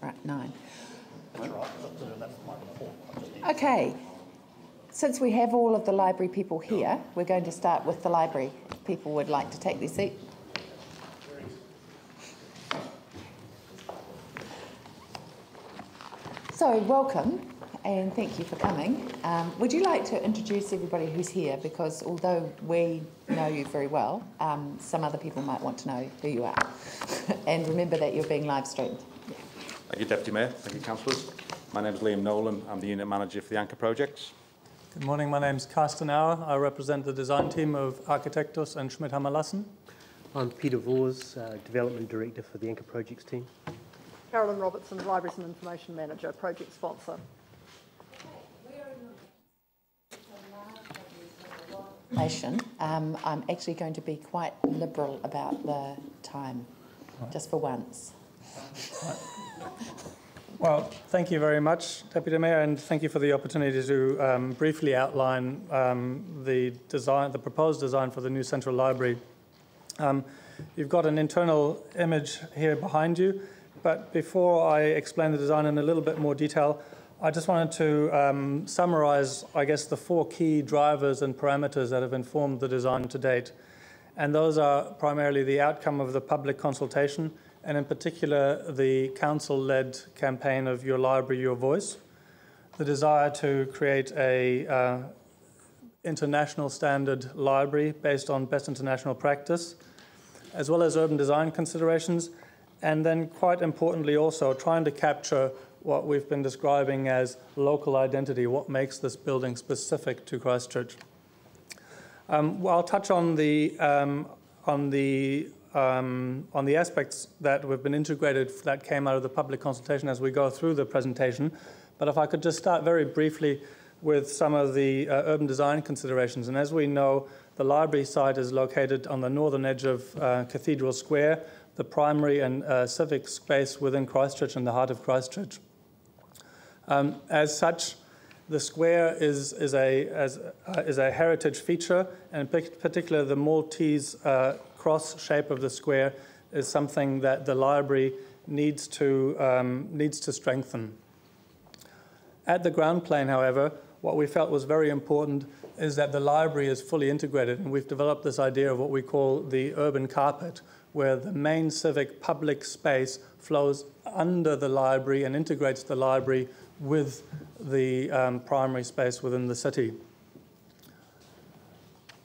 Right, 9. Okay, since we have all of the library people here, we're going to start with the library. If people would like to take their seat. So, welcome and thank you for coming. Would you like to introduce everybody who's here? Because although we know you very well, some other people might want to know who you are. And remember that you're being live streamed. Yeah. Thank you, Deputy Mayor. Thank you, Councillors. My name is Liam Nolan. I'm the Unit Manager for the Anchor Projects. Good morning. My name is Carsten Auer. I represent the design team of Architectus and Schmidt Hammer-Lassen. I'm Peter Vors, Development Director for the Anchor Projects team. Carolyn Robertson, Libraries and Information Manager, Project Sponsor. I'm actually going to be quite liberal about the time, just for once. Well, thank you very much, Deputy Mayor, and thank you for the opportunity to briefly outline the proposed design for the new Central Library. You've got an internal image here behind you, but before I explain the design in a little bit more detail, I just wanted to summarise, I guess, the 4 key drivers and parameters that have informed the design to date. And those are primarily the outcome of the public consultation, and in particular, the council-led campaign of Your Library, Your Voice, the desire to create a international standard library based on best international practice, as well as urban design considerations, and then quite importantly also trying to capture what we've been describing as local identity, what makes this building specific to Christchurch. Well, I'll touch on the aspects that have been integrated that came out of the public consultation as we go through the presentation. But if I could just start very briefly with some of the urban design considerations. And as we know, the library site is located on the northern edge of Cathedral Square, the primary and civic space within Christchurch and the heart of Christchurch. As such, the square is a heritage feature, and in particular the Maltese cross shape of the square is something that the library needs to strengthen. At the ground plane, however, what we felt was very important is that the library is fully integrated, and we've developed this idea of what we call the urban carpet, where the main civic public space flows under the library and integrates the library with the primary space within the city.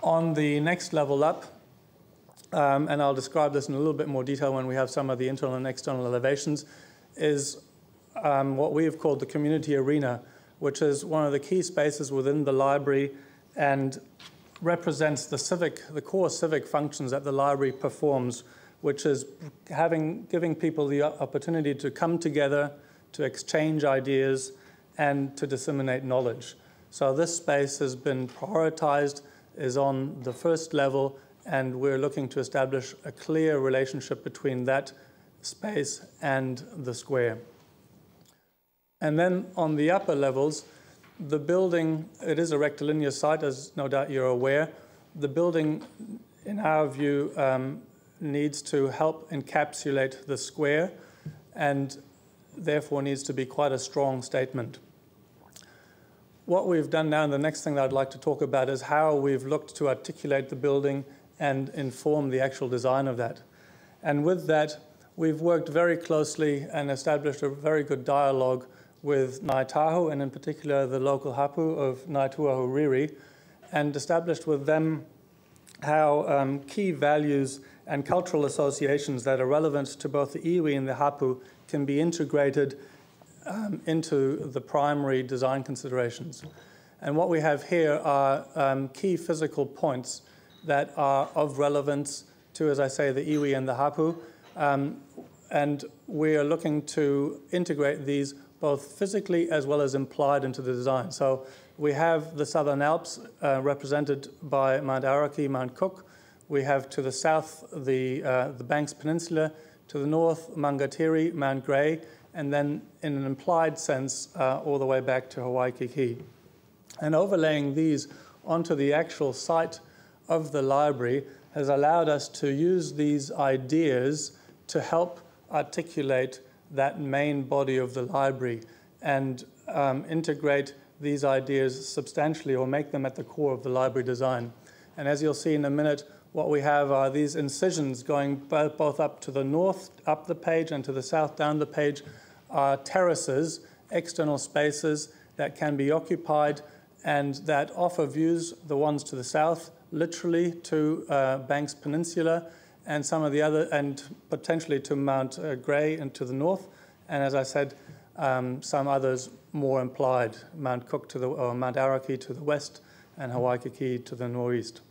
On the next level up, and I'll describe this in a little bit more detail when we have some of the internal and external elevations, is what we have called the community arena, which is one of the key spaces within the library and represents the core civic functions that the library performs, which is giving people the opportunity to come together, to exchange ideas, and to disseminate knowledge. So this space has been prioritized, is on the first level, and we're looking to establish a clear relationship between that space and the square. And then on the upper levels, the building, it is a rectilinear site, as no doubt you're aware. The building, in our view, needs to help encapsulate the square and therefore needs to be quite a strong statement. What we've done now, and the next thing that I'd like to talk about, is how we've looked to articulate the building and inform the actual design of that. And with that, we've worked very closely and established a very good dialogue with Ngāi Tahu, and in particular the local hapu of Ngāi Tuahu Riri, and established with them how key values and cultural associations that are relevant to both the iwi and the hapu can be integrated into the primary design considerations. And what we have here are key physical points that are of relevance to, as I say, the iwi and the hapu, and we are looking to integrate these both physically as well as implied into the design. So we have the Southern Alps represented by Mount Araki, Mount Cook. We have to the south the Banks Peninsula, to the north Mangatiri, Mount Grey, and then in an implied sense all the way back to Hawaii. And overlaying these onto the actual site of the library, has allowed us to use these ideas to help articulate that main body of the library and integrate these ideas substantially or make them at the core of the library design. And as you'll see in a minute, what we have are these incisions going both up to the north, up the page, and to the south, down the page, are terraces, external spaces that can be occupied and that offer views, the ones to the south, literally to Banks Peninsula, and some of the other, and potentially to Mount Grey and to the north, and as I said, some others more implied, Mount Cook to or Mount Araki to the west, and Hawaikiki to the northeast.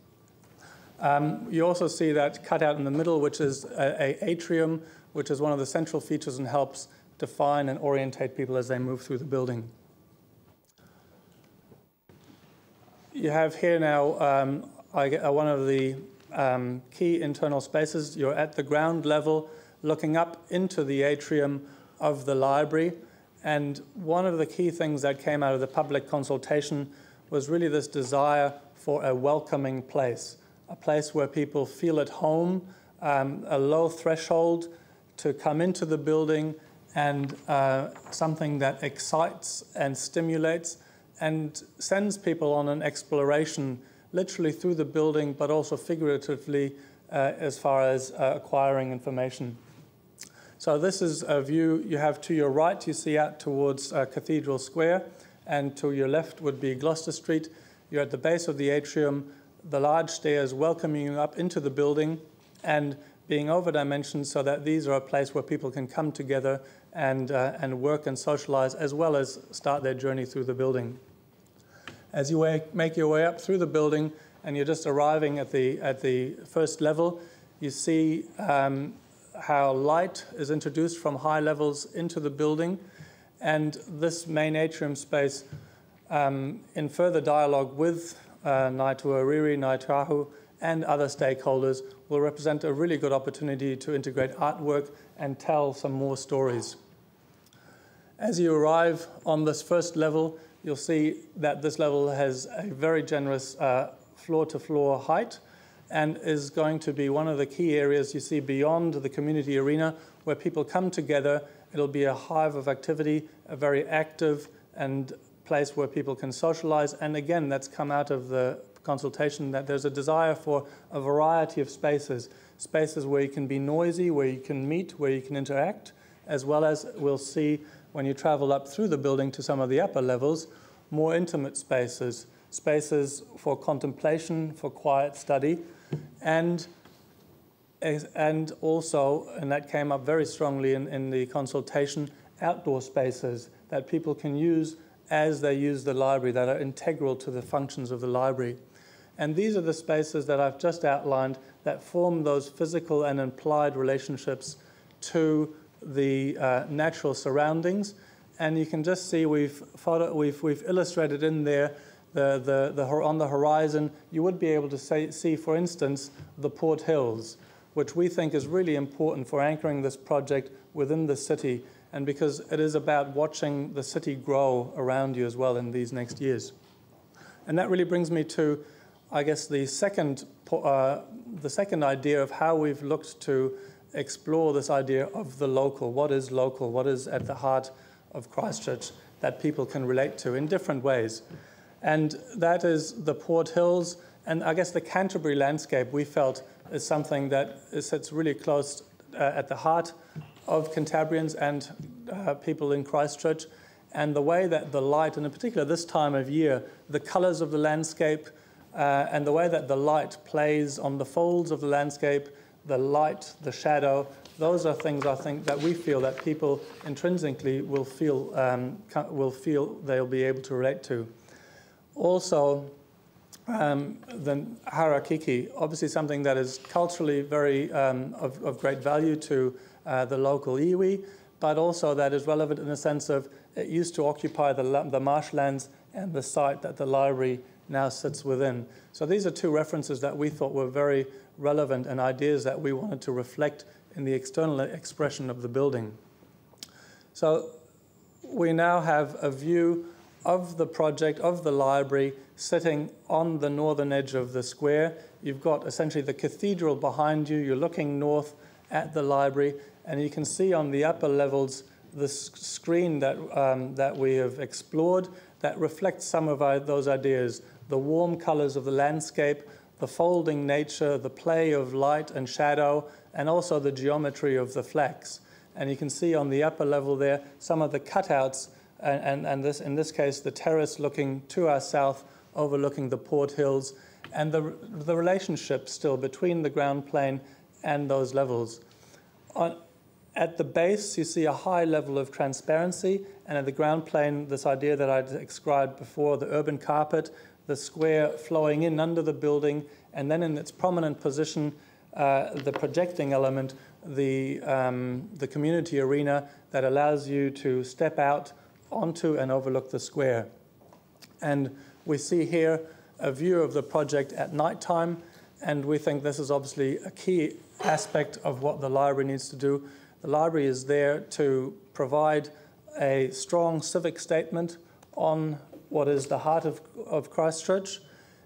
You also see that cut out in the middle, which is a atrium, which is one of the central features and helps define and orientate people as they move through the building. You have here now one of the key internal spaces. You're at the ground level looking up into the atrium of the library, and one of the key things that came out of the public consultation was really this desire for a welcoming place, a place where people feel at home, a low threshold to come into the building, and something that excites and stimulates and sends people on an exploration literally through the building, but also figuratively as far as acquiring information. So this is a view you have to your right. You see out towards Cathedral Square, and to your left would be Gloucester Street. You're at the base of the atrium, the large stairs welcoming you up into the building and being over-dimensioned so that these are a place where people can come together and work and socialize, as well as start their journey through the building. As you make your way up through the building and you're just arriving at the first level, you see how light is introduced from high levels into the building, and this main atrium space, in further dialogue with Ngāi Tuariri, Ngāi Tahu, and other stakeholders, will represent a really good opportunity to integrate artwork and tell some more stories. As you arrive on this first level, you'll see that this level has a very generous floor-to-floor height and is going to be one of the key areas you see beyond the community arena where people come together. It'll be a hive of activity, a very active and place where people can socialize. And again, that's come out of the consultation, that there's a desire for a variety of spaces, spaces where you can be noisy, where you can meet, where you can interact, as well as we'll see when you travel up through the building to some of the upper levels, more intimate spaces, spaces for contemplation, for quiet study, and also, and that came up very strongly in the consultation, outdoor spaces that people can use as they use the library, that are integral to the functions of the library. And these are the spaces that I've just outlined that form those physical and implied relationships to the natural surroundings. And you can just see we've illustrated in there on the horizon. You would be able to see, for instance, the Port Hills, which we think is really important for anchoring this project within the city, and because it is about watching the city grow around you as well in these next years. And that really brings me to, I guess, the second idea of how we've looked to explore this idea of the local. What is local? What is at the heart of Christchurch that people can relate to in different ways? And that is the Port Hills, and I guess the Canterbury landscape we felt is something that sits really close at the heart of Cantabrians and people in Christchurch, and the way that the light, and in particular this time of year, the colours of the landscape and the way that the light plays on the folds of the landscape, the light, the shadow, those are things I think that we feel that people intrinsically will feel they'll be able to relate to. Also, the harakiki, obviously something that is culturally very of great value to the local iwi, but also that is relevant in the sense of it used to occupy the marshlands and the site that the library now sits within. So these are two references that we thought were very relevant and ideas that we wanted to reflect in the external expression of the building. So we now have a view of the project, of the library, sitting on the northern edge of the square. You've got essentially the cathedral behind you. You're looking north at the library, and you can see on the upper levels the screen that we have explored that reflects some of those ideas. The warm colours of the landscape, the folding nature, the play of light and shadow, and also the geometry of the flags. And you can see on the upper level there some of the cutouts, and this, in this case, the terrace looking to our south, overlooking the Port Hills, and the relationship still between the ground plane and those levels. At the base, you see a high level of transparency, and at the ground plane, this idea that I described before, the urban carpet, the square flowing in under the building, and then in its prominent position, the projecting element, the community arena that allows you to step out onto and overlook the square. And we see here a view of the project at night time, and we think this is obviously a key aspect of what the library needs to do. The library is there to provide a strong civic statement on what is the heart of Christchurch.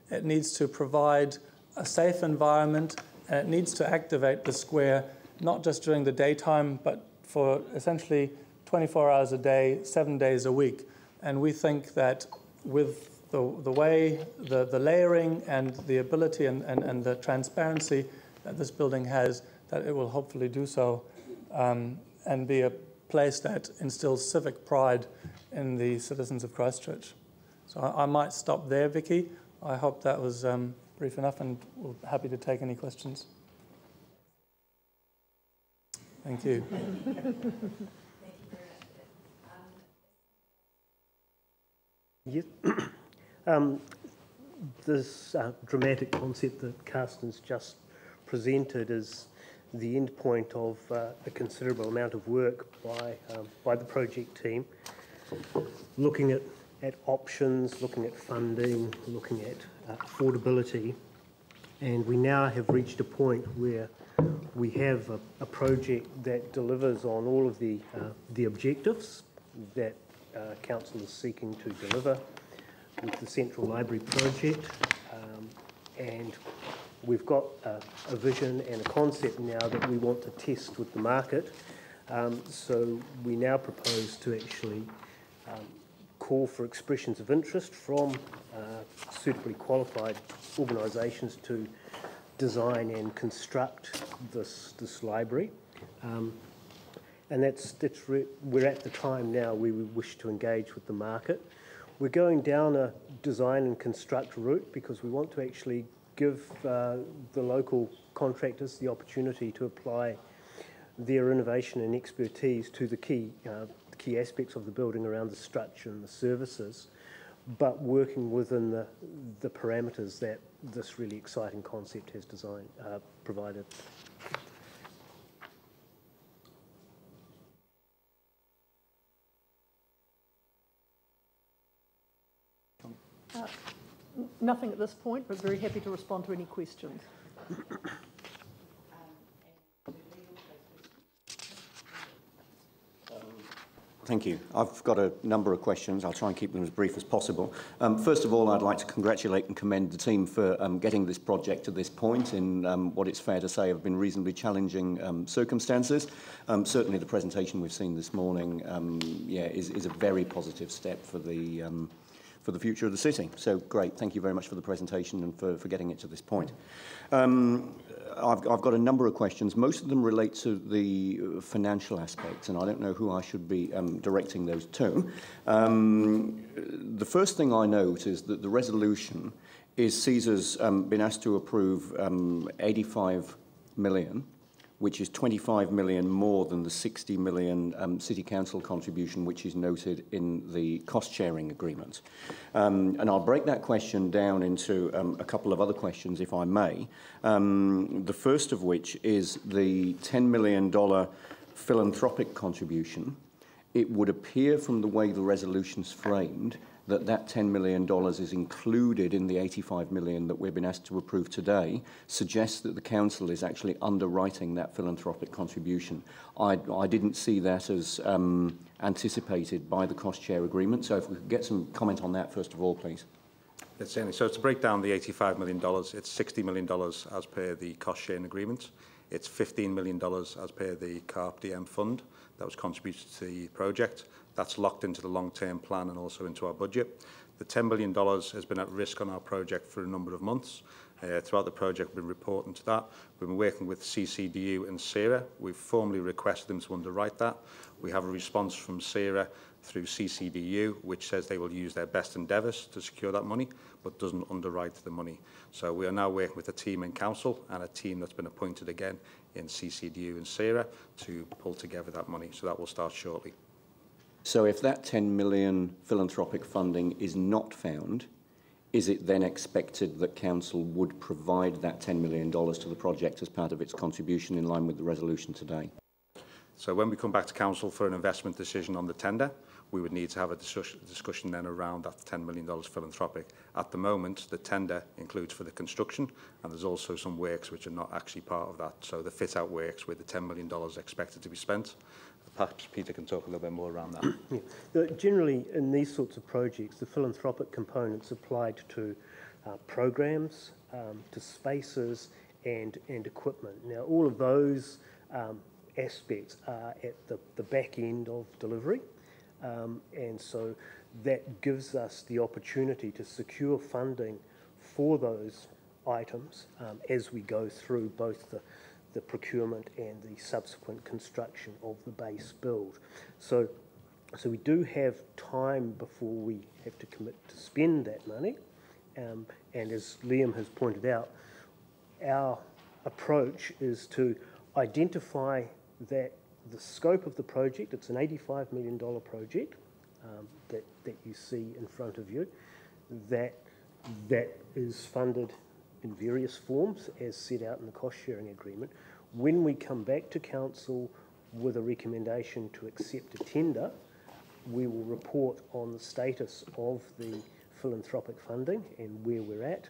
It needs to provide a safe environment, and it needs to activate the square, not just during the daytime, but for essentially 24 hours a day, 7 days a week. And we think that with the way, the layering and the ability and the transparency that this building has, that it will hopefully do so and be a place that instills civic pride in the citizens of Christchurch. So I might stop there, Vicky. I hope that was brief enough, and we're happy to take any questions. Thank you. Yes. This dramatic concept that Carsten's just presented is the end point of a considerable amount of work by the project team, looking at options, looking at funding, looking at affordability, and we now have reached a point where we have a project that delivers on all of the objectives that Council is seeking to deliver with the Central Library project, and we've got a vision and a concept now that we want to test with the market. So we now propose to actually call for expressions of interest from suitably qualified organisations to design and construct this library. And we're at the time now where we wish to engage with the market. We're going down a design and construct route because we want to actually give the local contractors the opportunity to apply their innovation and expertise to the key aspects of the building around the structure and the services, but working within the parameters that this really exciting concept has provided. Nothing at this point, but very happy to respond to any questions. Thank you. I've got a number of questions. I'll try and keep them as brief as possible. First of all, I'd like to congratulate and commend the team for getting this project to this point in what it's fair to say have been reasonably challenging circumstances. Certainly the presentation we've seen this morning is a very positive step for the future of the city. So great, thank you very much for the presentation and for getting it to this point. I've got a number of questions. Most of them relate to the financial aspects, and I don't know who I should be directing those to. The first thing I note is that the resolution sees us been asked to approve 85 million, which is 25 million more than the 60 million City Council contribution, which is noted in the cost-sharing agreement. And I'll break that question down into a couple of other questions, if I may. The first of which is the $10 million philanthropic contribution. It would appear from the way the resolution's framed that that $10 million is included in the $85 million that we've been asked to approve today suggests that the council is actually underwriting that philanthropic contribution. I didn't see that as anticipated by the cost share agreement, so if we could get some comment on that first of all, please. Yes, certainly. So to break down the $85 million, it's $60 million as per the cost sharing agreement. It's $15 million as per the CARP DM fund that was contributed to the project. That's locked into the long-term plan and also into our budget. The $10 million has been at risk on our project for a number of months. Throughout the project, we've been reporting to that. We've been working with CCDU and CERA. We've formally requested them to underwrite that. We have a response from CERA through CCDU, which says they will use their best endeavours to secure that money, but doesn't underwrite the money. So we are now working with a team in council and a team that's been appointed again in CCDU and CERA to pull together that money. So that will start shortly. So if that 10 million philanthropic funding is not found, is it then expected that council would provide that $10 million to the project as part of its contribution in line with the resolution today? So when we come back to council for an investment decision on the tender, we would need to have a discussion then around that $10 million philanthropic. At the moment, the tender includes for the construction, and there's also some works which are not actually part of that. So the fit-out works with the $10 million expected to be spent. Perhaps Peter can talk a little bit more around that. Yeah. Generally, in these sorts of projects, the philanthropic component's applied to programs, to spaces, and equipment. Now, all of those aspects are at the back end of delivery, and so that gives us the opportunity to secure funding for those items as we go through both the procurement and the subsequent construction of the base build. So we do have time before we have to commit to spend that money, and as Liam has pointed out, our approach is to identify that the scope of the project, it's an $85 million project that you see in front of you, that is funded in various forms as set out in the cost sharing agreement. When we come back to council with a recommendation to accept a tender, we will report on the status of the philanthropic funding and where we're at,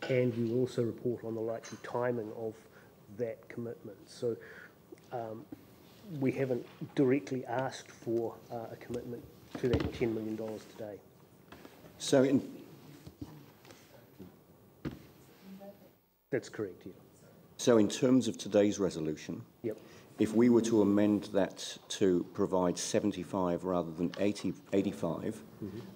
and we will also report on the likely timing of that commitment. So we haven't directly asked for a commitment to that $10 million today. So That's correct, yeah. So in terms of today's resolution, Yep. if we were to amend that to provide 75 rather than 85,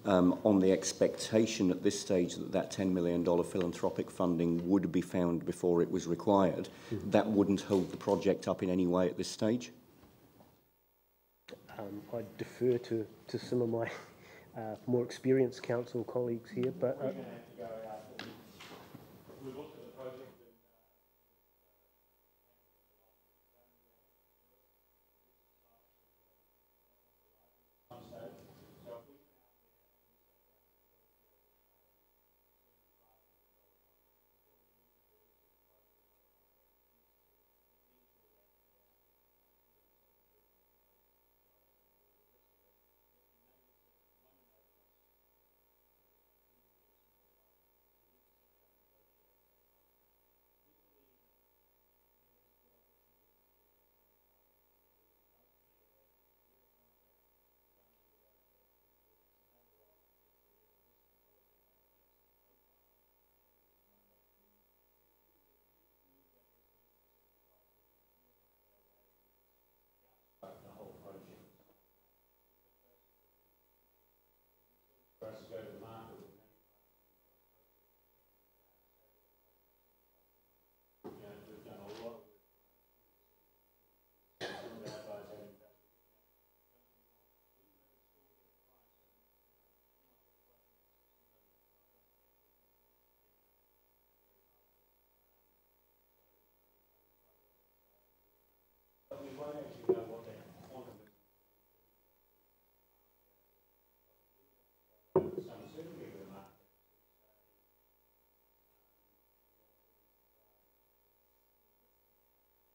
on the expectation at this stage that that $10 million philanthropic funding would be found before it was required, that wouldn't hold the project up in any way at this stage? I defer to some of my more experienced council colleagues here, but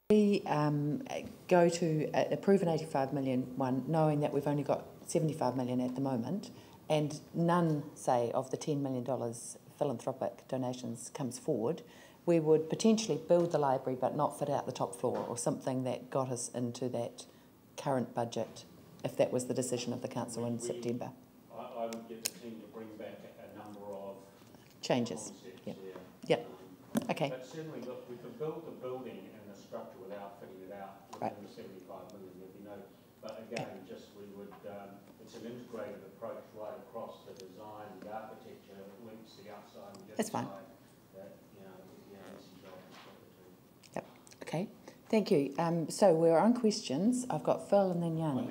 We go to approve an 85 million one, knowing that we've only got 75 million at the moment. and none, say, of the $10 million philanthropic donations comes forward, we would potentially build the library but not fit out the top floor, or something that got us into that current budget, if that was the decision of the council in September. I would get the team to bring back a number of changes. Concepts, Yep. yeah. Yep. Okay. But certainly, look, we could build the building and the structure without fitting it out within Right. the 75 million. There'd be no, but again, just we would. It's an integrated approach right across the design, the architecture, links the outside and the That's fine. inside. That this is right. Yep. Okay. Thank you. So we're on questions. I've got Phil and then Yanni.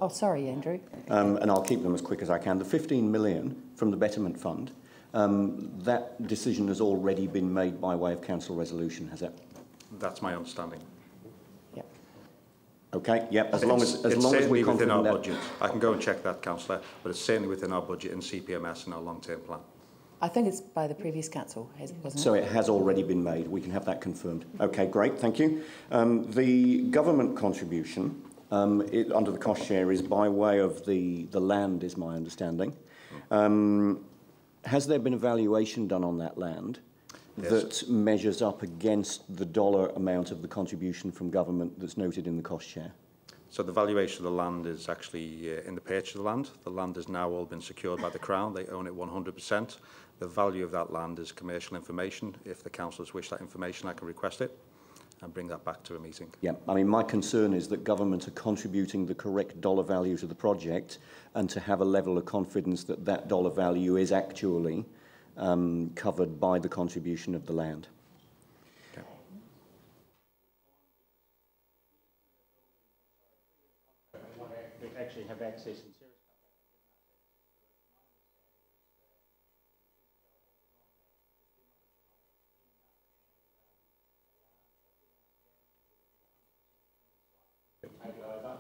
Oh, sorry, Andrew. And I'll keep them as quick as I can. The 15 million from the Betterment Fund, that decision has already been made by way of council resolution, has it? That's my understanding. Yep. Okay, yep, as long as it's we're certainly within our confident budget. I can go and check that, Councillor, but it's certainly within our budget and CPMS and our long-term plan. I think it's by the previous council, wasn't it? So it has already been made. We can have that confirmed. Okay, great, thank you. The government contribution under the cost share is by way of the land, is my understanding. Has there been a valuation done on that land that measures up against the dollar amount of the contribution from government that's noted in the cost share? So the valuation of the land is actually in the purchase of the land. The land has now all been secured by the Crown. They own it 100%. The value of that land is commercial information. If the councillors wish that information, I can request it and bring that back to a meeting. Yeah, I mean, my concern is that government are contributing the correct dollar value to the project, and to have a level of confidence that that dollar value is actually covered by the contribution of the land. Okay. Actually have access and take over.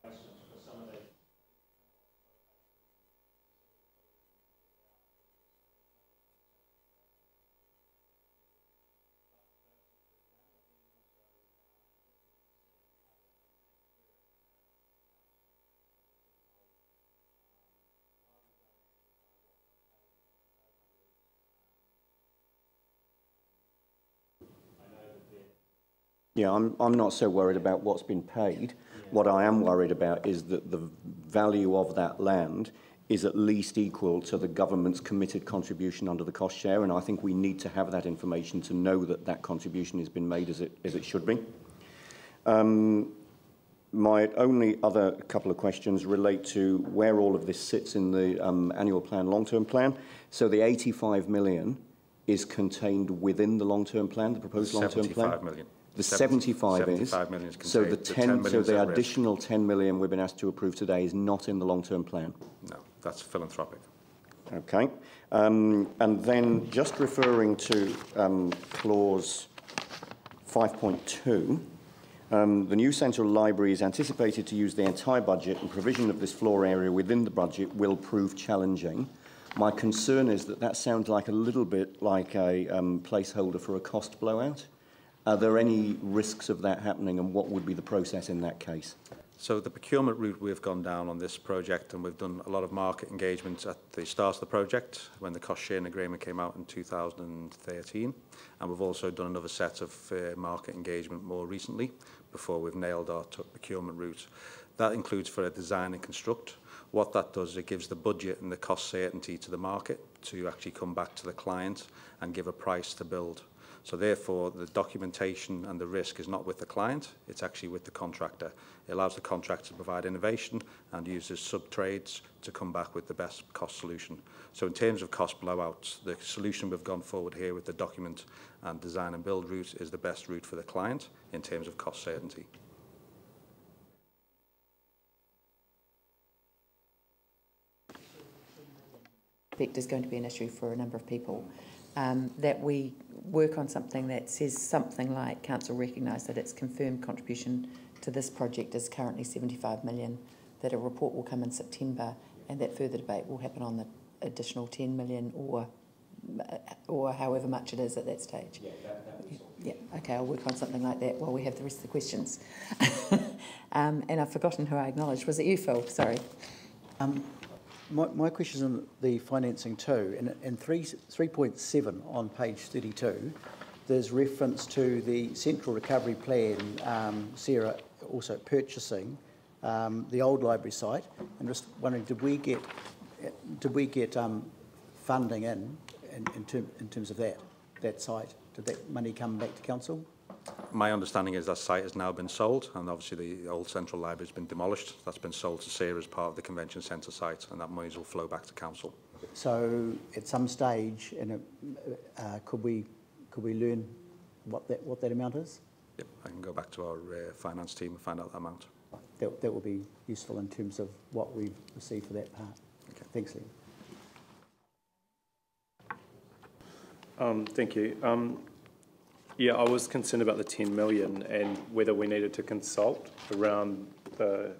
For some of the Yeah, I'm not so worried about what's been paid. What I am worried about is that the value of that land is at least equal to the government's committed contribution under the cost share, and I think we need to have that information to know that that contribution has been made as it should be. My only other couple of questions relate to where all of this sits in the annual plan, long-term plan. So the 85 million is contained within the long-term plan, the proposed long-term plan? 75 million. The 75 is. 75 million is contained. So the 10 so the additional risk. 10 million we've been asked to approve today is not in the long-term plan. No, that's philanthropic. Okay. And then just referring to clause 5.2, the new central library is anticipated to use the entire budget, and provision of this floor area within the budget will prove challenging. My concern is that that sounds like a little bit like a placeholder for a cost blowout. Are there any risks of that happening, and what would be the process in that case? So the procurement route we've gone down on this project, and we've done a lot of market engagement at the start of the project when the cost sharing agreement came out in 2013, and we've also done another set of market engagement more recently before we've nailed our procurement route. That includes for a design and construct. What that does, it gives the budget and the cost certainty to the market to actually come back to the client and give a price to build. So therefore, the documentation and the risk is not with the client, it's actually with the contractor. It allows the contractor to provide innovation and uses sub-trades to come back with the best cost solution. So in terms of cost blowouts, the solution we've gone forward here with the document and design and build route is the best route for the client in terms of cost certainty. Is going to be an issue for a number of people. That we work on something that says something like council recognise that its confirmed contribution to this project is currently 75 million, that a report will come in September, and that further debate will happen on the additional 10 million or or however much it is at that stage. Yeah, that would solve it. Yeah, okay, I'll work on something like that while we have the rest of the questions. And I've forgotten who I acknowledged. Was it you, Phil? Sorry. My question is on the financing too. In 3.7 on page 32, there's reference to the Central Recovery Plan, Sarah also purchasing the old library site. I'm just wondering, did we get funding in terms of that site? Did that money come back to council? My understanding is that site has now been sold, and obviously the old central library has been demolished. That's been sold to Sarah as part of the convention centre site, and that money will flow back to council. So at some stage, could we learn what that amount is? Yep, I can go back to our finance team and find out that amount. That will be useful in terms of what we've received for that part. Okay. Thanks, Liam. Thank you. Yeah, I was concerned about the 10 million and whether we needed to consult around the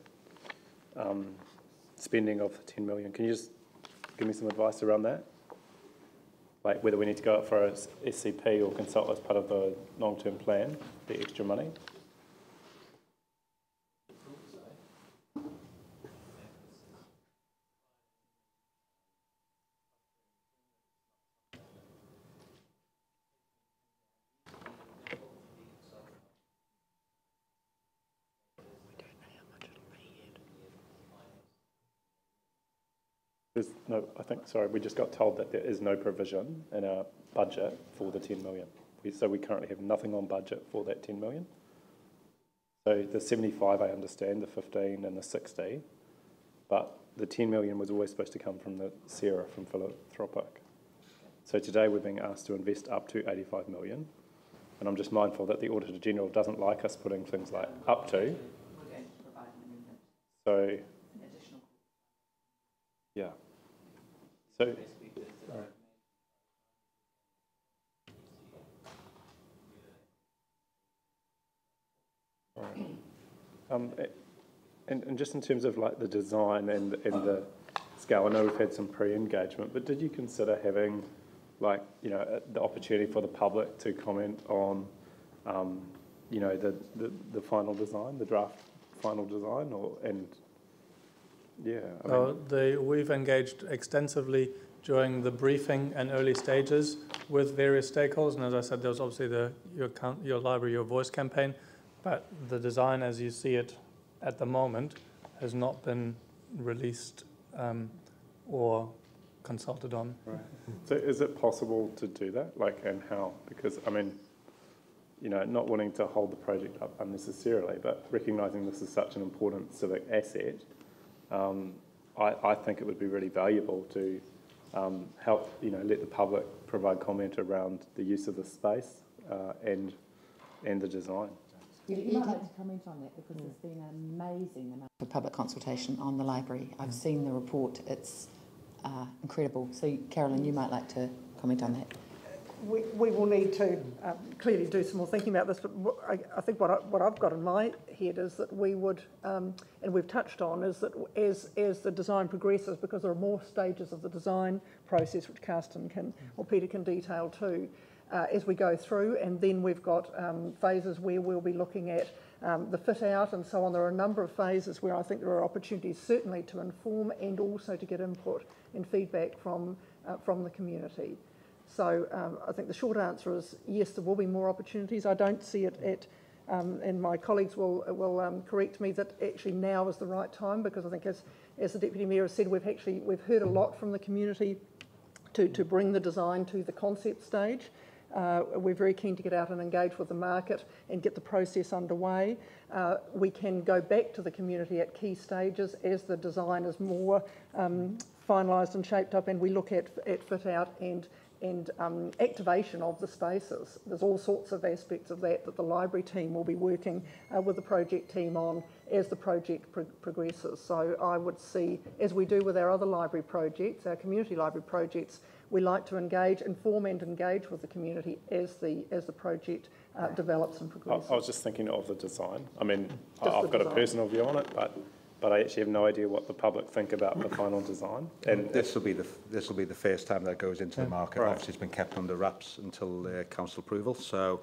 spending of the 10 million. Can you just give me some advice around that? Like whether we need to go out for a SCP or consult as part of the long-term plan, the extra money? We just got told that there is no provision in our budget for the 10 million. So we currently have nothing on budget for that 10 million. So the 75, I understand, the 15 and the 60, but the 10 million was always supposed to come from the Sarah from Philanthropic. So today we're being asked to invest up to 85 million. And I'm just mindful that the Auditor General doesn't like us putting things like up to. So, yeah. So, and just in terms of like the design and the scale, I know we've had some pre-engagement, but did you consider having like, you know, the opportunity for the public to comment on, you know, the final design, the draft final design, we've engaged extensively during the briefing and early stages with various stakeholders, and as I said, there was obviously your library, your voice campaign, but the design as you see it at the moment has not been released or consulted on. Right. So is it possible to do that? Like, and how? Because, I mean, you know, not wanting to hold the project up unnecessarily, but recognising this is such an important civic asset, I think it would be really valuable to help, you know, let the public provide comment around the use of the space and the design. You might like to comment on that because there's been an amazing amount of public consultation on the library. I've seen the report, it's incredible. So Carolyn, you might like to comment on that. We will need to clearly do some more thinking about this, but I think what I've got in my head is that we would, and we've touched on, is that as the design progresses, because there are more stages of the design process, which Karsten or Peter can detail too, as we go through, and then we've got phases where we'll be looking at the fit out and so on. There are a number of phases where I think there are opportunities certainly to inform and also to get input and feedback from the community. So I think the short answer is yes, there will be more opportunities. I don't see it and my colleagues will correct me, that actually now is the right time, because I think as the Deputy Mayor has said, we've heard a lot from the community to bring the design to the concept stage. We're very keen to get out and engage with the market and get the process underway. We can go back to the community at key stages as the design is more finalised and shaped up, and we look at fit out and activation of the spaces. There's all sorts of aspects of that the library team will be working with the project team on as the project progresses. So I would see, as we do with our other library projects, our community library projects, we like to inform and engage with the community as the project develops and progresses. I was just thinking of the design. I mean, I've got a personal view on it, but I actually have no idea what the public think about the final design. And this will be the first time that goes into the market. Right. Obviously, it's been kept under wraps until council approval, so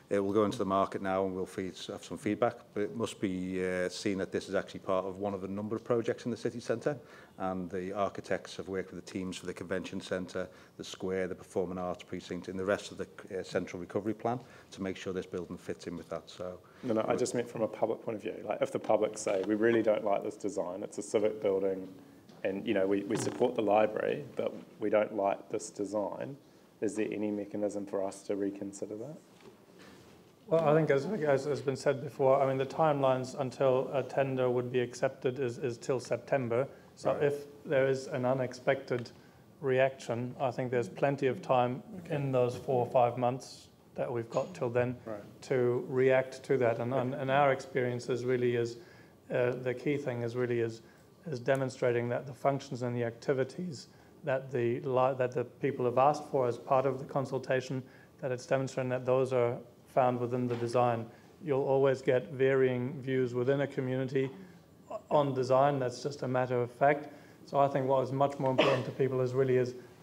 it will go into the market now, and we'll have some feedback. But it must be seen that this is actually part of one of a number of projects in the city centre, and the architects have worked with the teams for the convention centre, the square, the performing arts precinct, and the rest of the central recovery plan to make sure this building fits in with that. So no, I just meant from a public point of view. Like, if the public say, we really don't like this design, it's a civic building, and we support the library, but we don't like this design, is there any mechanism for us to reconsider that? Well, I think as has been said before, I mean, the timelines until a tender would be accepted is till September. So right. If there is an unexpected reaction, I think there's plenty of time in those 4 or 5 months that we've got till then to react to that. And our experience is really the key thing is demonstrating that the functions and the activities that the people have asked for as part of the consultation, that it's demonstrating that those are found within the design. You'll always get varying views within a community on design. That's just a matter of fact. So I think what is much more important to people is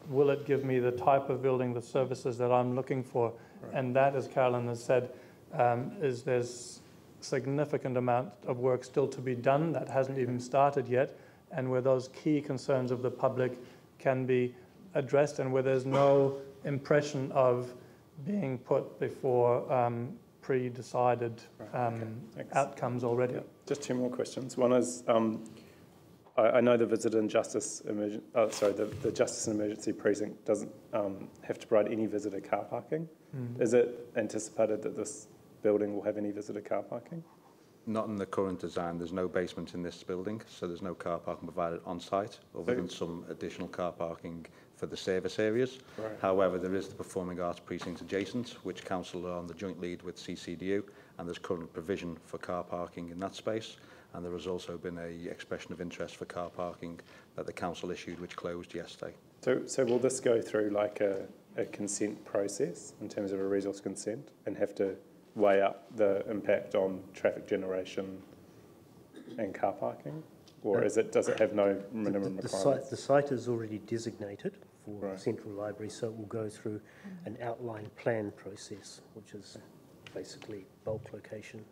will it give me the type of building, the services that I'm looking for? Right. And that, as Carolyn has said, there's significant amount of work still to be done that hasn't even started yet, and where those key concerns of the public can be addressed, and where there's no impression of being put before pre-decided outcomes already. Yeah. Just 2 more questions. One is, I know the Visitor and Justice the Justice and Emergency Precinct doesn't have to provide any visitor car parking. Is it anticipated that this building will have any visitor car parking? Not in the current design. There's no basement in this building, so there's no car parking provided on site, other than some additional car parking for the service areas. Right. However, there is the Performing Arts Precinct adjacent, which council are on the joint lead with CCDU, and there's current provision for car parking in that space. And there has also been an expression of interest for car parking that the council issued, which closed yesterday. So will this go through like a consent process in terms of a resource consent, and have to weigh up the impact on traffic generation and car parking? Or does it have no minimum requirements? The site is already designated for the Central Library, so it will go through an outline plan process, which is basically bulk location.